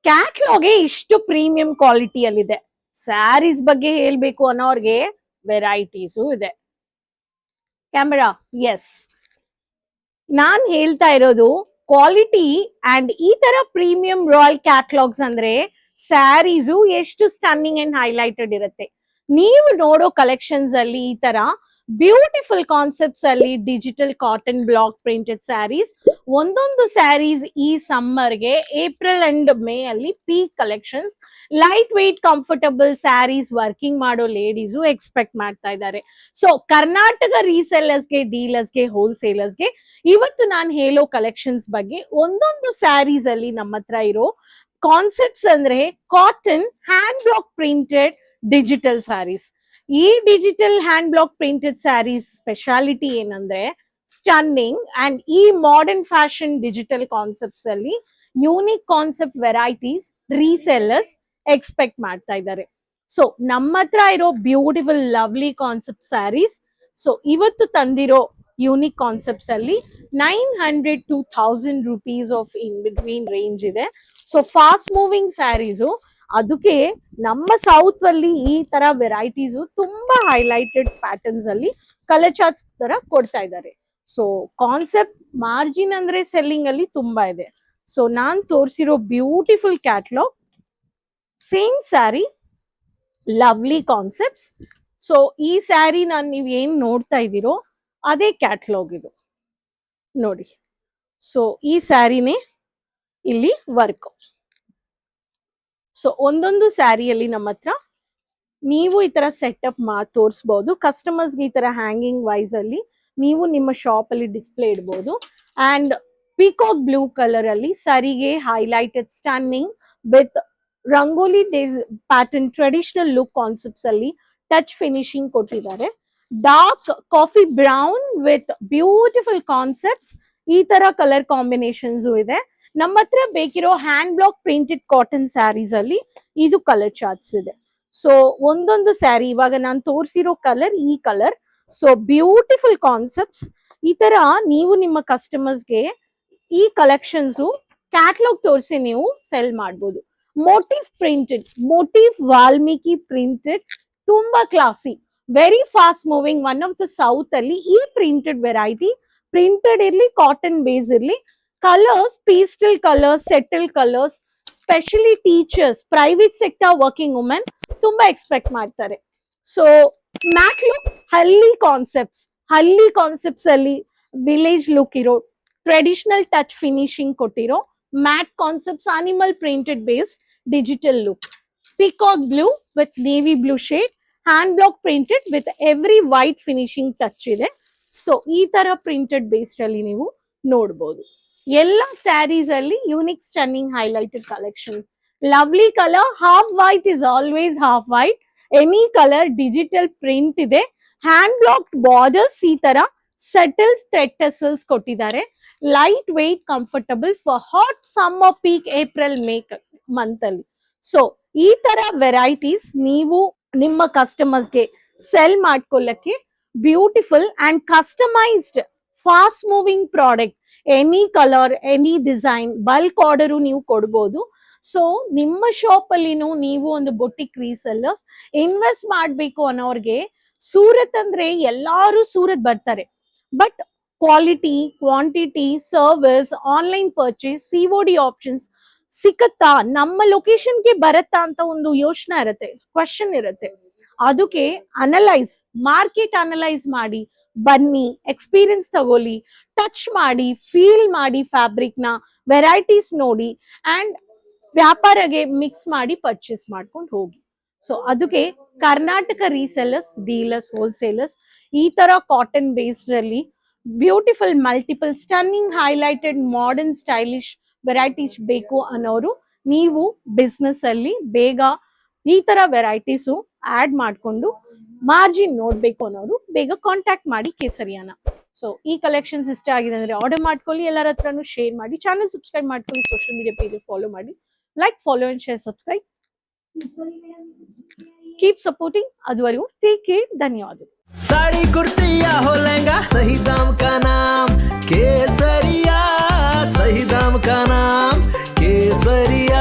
ಕ್ಯಾಟ್ಲಾಗೆ ಇಷ್ಟು ಪ್ರೀಮಿಯಂ ಕ್ವಾಲಿಟಿಯಲ್ಲಿದೆ. ಸ್ಯಾರೀಸ್ ಬಗ್ಗೆ ಹೇಳ್ಬೇಕು ಅನ್ನೋರ್ಗೆ ವೆರೈಟೀಸು ಇದೆ. ಕ್ಯಾಮೆರಾ, ಎಸ್, ನಾನ್ ಹೇಳ್ತಾ ಇರೋದು ಕ್ವಾಲಿಟಿ ಅಂಡ್ ಈ ತರ ಪ್ರೀಮಿಯಂ ರಾಯಲ್ ಕ್ಯಾಟ್ಲಾಗ್ಸ್ ಅಂದ್ರೆ ಸ್ಯಾರೀಸು ಎಷ್ಟು ಸ್ಟನ್ನಿಂಗ್ ಅಂಡ್ ಹೈಲೈಟೆಡ್ ಇರುತ್ತೆ. ನೀವು ನೋಡೋ ಕಲೆಕ್ಷನ್ಸ್ ಅಲ್ಲಿ ಈ ತರ ಬ್ಯೂಟಿಫುಲ್ ಕಾನ್ಸೆಪ್ಟ್ಸ್ ಅಲ್ಲಿ digital cotton block printed saris, ಒಂದೊಂದು ಸ್ಯಾರೀಸ್ ಈ ಸಮ್ಮರ್ಗೆ ಏಪ್ರಿಲ್ ಅಂಡ್ ಮೇ ಅಲ್ಲಿ peak collections, light weight comfortable saris working ಮಾಡೋ ಲೇಡೀಸು ಎಕ್ಸ್ಪೆಕ್ಟ್ ಮಾಡ್ತಾ ಇದ್ದಾರೆ. ಸೊ ಕರ್ನಾಟಕ ರೀಸೆಲ್ಲರ್ಸ್ಗೆ, ಡೀಲರ್ಸ್ಗೆ, ಹೋಲ್ಸೇಲರ್ಸ್ಗೆ ಇವತ್ತು ನಾನು ಹೇಳೋ ಕಲೆಕ್ಷನ್ಸ್ ಬಗ್ಗೆ ಒಂದೊಂದು ಸ್ಯಾರೀಸ್ ಅಲ್ಲಿ ನಮ್ಮ ಹತ್ರ ಇರೋ ಕಾನ್ಸೆಪ್ಟ್ಸ್ ಅಂದ್ರೆ cotton hand block printed digital sarees. ಈ digital hand block printed sarees speciality ಏನಂದ್ರೆ ಸ್ಟನ್ನಿಂಗ್ ಅಂಡ್ ಈ ಮಾಡರ್ನ್ ಫ್ಯಾಷನ್ ಡಿಜಿಟಲ್ ಕಾನ್ಸೆಪ್ಟ್ಸ್ ಅಲ್ಲಿ unique concept varieties resellers expect ಮಾಡ್ತಾ ಇದ್ದಾರೆ. ಸೊ ನಮ್ಮ ಹತ್ರ ಇರೋ beautiful lovely concept sarees. So ಇವತ್ತು ತಂದಿರೋ ಯೂನಿಕ್ ಕಾನ್ಸೆಪ್ಟ್ಸ್ ಅಲ್ಲಿ 900 to 1000 rupees of in between range ಇದೆ. ಸೊ ಫಾಸ್ಟ್ ಮೂವಿಂಗ್ ಸ್ಯಾರೀಸು, ಅದಕ್ಕೆ ನಮ್ಮ ಸೌತ್ ಅಲ್ಲಿ ಈ ತರ ವೆರೈಟೀಸು ತುಂಬಾ ಹೈಲೈಟೆಡ್ ಪ್ಯಾಟರ್ನ್ಸ್ ಅಲ್ಲಿ ಕಲರ್ ಚಾರ್ಟ್ಸ್ ತರ ಕೊಡ್ತಾ ಇದ್ದಾರೆ. ಸೊ ಕಾನ್ಸೆಪ್ಟ್ ಮಾರ್ಜಿನ್ ಅಂದ್ರೆ ಸೆಲ್ಲಿಂಗ್ ಅಲ್ಲಿ ತುಂಬಾ ಇದೆ. ಸೊ ನಾನ್ ತೋರಿಸಿರೋ beautiful catalogue, same saree, lovely concepts. So ಈ ಸ್ಯಾರಿ ನಾನು ನೀವು ಏನ್ ನೋಡ್ತಾ ಇದ್ದೀರೋ ಅದೇ ಕ್ಯಾಟ್ಲಾಗ್ ಇದು ನೋಡಿ. ಸೊ ಈ ಸ್ಯಾರಿನೇ ಇಲ್ಲಿ ವರ್ಕ್. ಸೊ ಒಂದೊಂದು ಸ್ಯಾರಿಯಲ್ಲಿ ನಮ್ಮ ಹತ್ರ ನೀವು ಈ ತರ ಸೆಟಪ್ ತೋರಿಸಬಹುದು. ಕಸ್ಟಮರ್ಸ್ಗೆ ಈ ತರ ಹ್ಯಾಂಗಿಂಗ್ ವೈಸ್ ಅಲ್ಲಿ ನೀವು ನಿಮ್ಮ ಶಾಪ್ ಅಲ್ಲಿ ಡಿಸ್ಪ್ಲೇ ಇಡಬಹುದು. ಅಂಡ್ ಪೀಕಾಕ್ ಬ್ಲೂ ಕಲರ್ ಅಲ್ಲಿ ಸರಿಗೆ highlighted stunning with rangoli pattern traditional look concepts ಅಲ್ಲಿ ಟಚ್ ಫಿನಿಶಿಂಗ್ ಕೊಟ್ಟಿದ್ದಾರೆ. Dark coffee brown with beautiful concepts, ಈ ತರ ಕಲರ್ ಕಾಂಬಿನೇಷನ್ಸ್ ಇದೆ. ನಮ್ಮ ಹತ್ರ ಬೇಕಿರೋ hand block printed cotton sarees ಅಲ್ಲಿ ಇದು ಕಲರ್ ಚಾರ್ಟ್ಸ್ ಇದೆ. ಸೊ ಒಂದೊಂದು ಸ್ಯಾರಿ ಇವಾಗ ನಾನು ತೋರಿಸಿರೋ ಕಲರ್ ಈ ಕಲರ್. So beautiful concepts. ಈ ತರ ನೀವು ನಿಮ್ಮ ಕಸ್ಟಮರ್ಸ್ಗೆ ಈ ಕಲೆಕ್ಷನ್ಸ್ ಕ್ಯಾಟ್ಲಾಗ್ ತೋರಿಸಿ ನೀವು ಸೆಲ್ ಮಾಡ್ಬೋದು. Motive printed, motive Valmiki printed, ತುಂಬಾ classy, very fast moving. One of the south ಅಲ್ಲಿ ಈ ಪ್ರಿಂಟೆಡ್ ವೆರೈಟಿ, ಪ್ರಿಂಟೆಡ್ ಇರ್ಲಿ ಕಾಟನ್ ಬೇಸ್ ಇರ್ಲಿ, colours pastel colours, subtle colours, specially teachers, private sector working women ತುಂಬಾ expect ಮಾಡ್ತಾರೆ. ಸೊ ಮ್ಯಾಟ್ ಲುಕ್, ಹಳ್ಳಿ concepts ಅಲ್ಲಿ village look ಇರೋ traditional touch finishing ಕೊಟ್ಟಿರೋ matte concepts, animal printed base digital look, peacock blue with navy blue shade, hand block printed with every white finishing touch ಇದೆ. So ಈ ತರ printed based ಅಲ್ಲಿ ನೀವು ನೋಡ್ಬೋದು. ಎಲ್ಲ ಸ್ಯಾರೀಸ್ ಅಲ್ಲಿ unique stunning highlighted collection. Lovely colour, half white is always half white, any colour digital print ಇದೆ. Hand block borders, ಈ ತರ ಸೆಟಲ್ ಥ್ರೆಡ್ ಟೆಸಲ್ಸ್ ಕೊಟ್ಟಿದ್ದಾರೆ. Light weight comfortable for hot summer peak April May month ಅಲ್ಲಿ. So ಈ ತರ varieties ನೀವು ನಿಮ್ಮ ಕಸ್ಟಮರ್ಸ್ಗೆ ಸೆಲ್ ಮಾಡ್ಕೊಳ್ಳಕ್ಕೆ beautiful and customised fast moving product, any colour, any design, bulk order ನೀವು ಕೊಡ್ಬೋದು. ಸೊ ನಿಮ್ಮ ಶಾಪ್ ಅಲ್ಲಿನೂ ನೀವು ಒಂದು ಬೊಟಿಕ್ ರೀಸೆಲ್ಲರ್ಸ್ ಇನ್ವೆಸ್ಟ್ ಮಾಡಬೇಕು ಅನ್ನೋರ್ಗೆ, ಸೂರತ್ ಅಂದ್ರೆ ಎಲ್ಲಾರು ಸೂರತ್ ಬರ್ತಾರೆ, but quality, quantity, service, online purchase, COD options ಸಿಕ್ಕತ್ತಾ, ನಮ್ಮ ಲೊಕೇಶನ್ಗೆ ಬರತ್ತಾ ಅಂತ ಒಂದು ಯೋಚನೆ ಇರುತ್ತೆ, ಕ್ವಶನ್ ಇರುತ್ತೆ. ಅದಕ್ಕೆ ಮಾರ್ಕೆಟ್ ಅನಲೈಸ್ ಮಾಡಿ ಬನ್ನಿ, ಎಕ್ಸ್ಪೀರಿಯನ್ಸ್ ತಗೊಳ್ಳಿ, ಟಚ್ ಮಾಡಿ, ಫೀಲ್ ಮಾಡಿ, ಫ್ಯಾಬ್ರಿಕ್ ನ ವೆರೈಟೀಸ್ ನೋಡಿ ಅಂಡ್ ವ್ಯಾಪಾರಗೆ ಮಿಕ್ಸ್ ಮಾಡಿ ಪರ್ಚೇಸ್ ಮಾಡ್ಕೊಂಡು ಹೋಗಿ. ಸೊ ಅದಕ್ಕೆ ಕರ್ನಾಟಕ ರೀಸೆಲ್ಲರ್ಸ್, ಡೀಲರ್ಸ್, ಹೋಲ್ಸೇಲರ್ಸ್ ಈ ತರ ಕಾಟನ್ ಬೇಸ್ಡ್ ಅಲ್ಲಿ beautiful multiple stunning highlighted modern stylish varieties ಬೇಕು ಅನ್ನೋರು, ನೀವು ಬಿಸ್ನೆಸ್ ಅಲ್ಲಿ ಬೇಗ ಈ ತರ ವೆರೈಟೀಸು ಆಡ್ ಮಾಡ್ಕೊಂಡು ಮಾರ್ಜಿನ್ ನೋಡ್ಬೇಕು ಅನ್ನೋರು ಬೇಗ ಕಾಂಟ್ಯಾಕ್ಟ್ ಮಾಡಿ ಕೇಸರಿಯಾನ. ಸೊ ಈ ಕಲೆಕ್ಷನ್ಸ್ ಇಷ್ಟ ಆಗಿದೆ ಅಂದ್ರೆ ಆರ್ಡರ್ ಮಾಡ್ಕೊಳ್ಳಿ, ಎಲ್ಲರ ಹತ್ರನೂ ಶೇರ್ ಮಾಡಿ, ಚಾನಲ್ ಸಬ್ಸ್ಕ್ರೈಬ್ ಮಾಡ್ಕೊಳ್ಳಿ, ಸೋಷಿಯಲ್ ಮೀಡಿಯಾ ಪೇಜ್ ಫಾಲೋ ಮಾಡಿ, like, follow and share, subscribe, keep supporting. ಅದುವರೆಗೂ ಟೇಕ್ ಕೇರ್, ಧನ್ಯವಾದ. साड़ी कुर्ती या हो लहंगा, सही दाम का नाम केसरिया, सही दाम का नाम केसरिया.